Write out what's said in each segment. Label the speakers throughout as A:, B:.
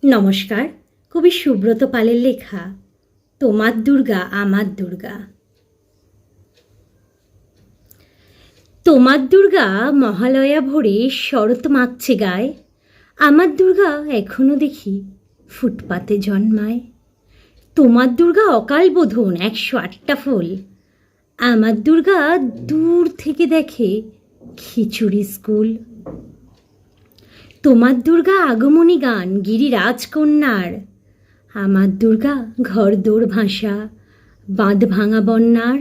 A: নমস্কার। কবি সুব্রত পালের লেখা তোমার দুর্গা আমার দুর্গা। তোমার দুর্গা মহালয়া ভোরে শরৎ মাখছে গায়ে, আমার দুর্গা এখনো দেখি ফুটপাতে জন্মায়। তোমার দুর্গা অকাল বোধন 108টা ফুল, আমার দুর্গা দূর থেকে দেখে খিচুড়ি স্কুল। তোমার দুর্গা আগমনী গান গিরিরাজকন্যার, আমার দুর্গা ঘর দৌড় ভাষা বাঁধ ভাঙা বন্যার।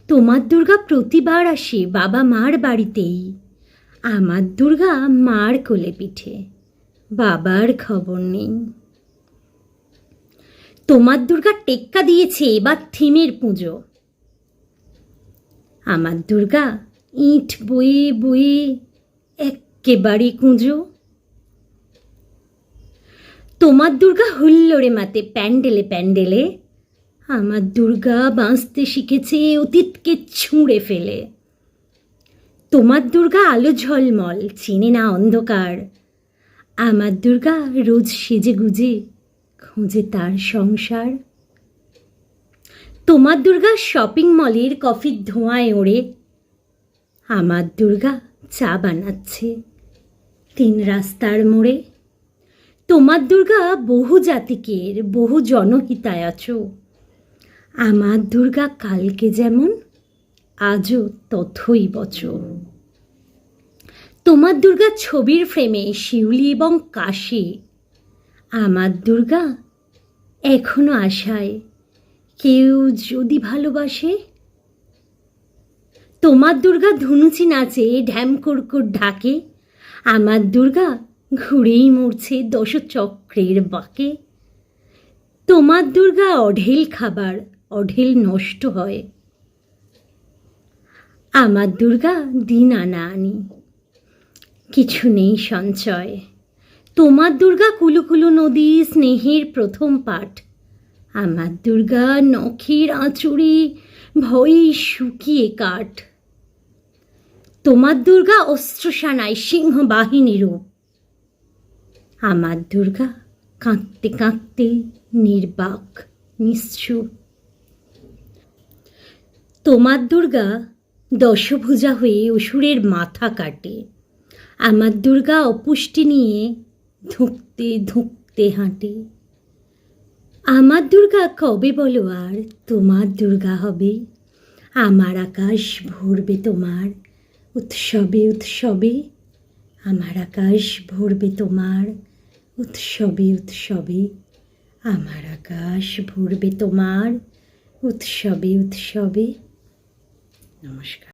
A: তোমার দুর্গা প্রতিবার আসে বাবা মার বাড়িতেই, আমার দুর্গা মার কোলে পিঠে বাবার খবর নেই। তোমার দুর্গা টেক্কা দিয়েছে এবার থিমের পুজো, আমার দুর্গা ইট বয়ে বয়ে একেবারে কুঁজো। তোমার দুর্গা হুল্লোড়ে মাতে প্যান্ডেলে প্যান্ডেলে, আমার দুর্গা বাঁচতে শিখেছে অতীতকে ছুঁড়ে ফেলে। তোমার দুর্গা আলো ঝলমল চেনে না অন্ধকার, আমার দুর্গা রোজ সেজে গুজে খোঁজে তার সংসার। তোমার দুর্গা শপিং মলের কফির ধোঁয়ায় ওড়ে, আমার দুর্গা চা বানাচ্ছে 3 রাস্তার মোড়ে। তোমার দুর্গা বহু জাতিকের বহু জনহিতায়াচ, আমার দুর্গা কালকে যেমন আজও তথই বচ। তোমার দুর্গা ছবির ফ্রেমে শিউলি এবং কাশি, আমার দুর্গা এখনো আশায় কেউ যদি ভালোবাসে। তোমার দুর্গা ধুনুচি নাচে ঢ্যাম কুরকুর ঢাকে, আমার দুর্গা ঘুরেই মরছে দশচক্রের বাঁকে। তোমার দুর্গা অঢেল খাবার অঢেল নষ্ট হয়, আমার দুর্গা দিন আনা আনি কিছু নেই সঞ্চয়। তোমার দুর্গা কুলুকুলু নদী স্নেহের প্রথম পাঠ, আমার দুর্গা নখের আঁচড়ে ভয়ে শুকিয়ে কাঠ। তোমার দুর্গা অস্ত্রসানায় সিংহ বাহিনী রূপ, আমার দুর্গা কাঁদতে কাঁদতে নির্বাক নিশ্চুপ। তোমার দুর্গা দশভুজা হয়ে অসুরের মাথা কাটে, আমার দুর্গা অপুষ্টি নিয়ে ধুঁকতে ধুঁকতে হাঁটে। আমার দুর্গা কবে বলো আর তোমার দুর্গা হবে, আমার আকাশ ভরবে তোমার উৎসবে উৎসবে, আমার আকাশ ভরবে তোমার উৎসবে উৎসবে, আমার আকাশ ভরবে তোমার উৎসবে উৎসবে। নমস্কার।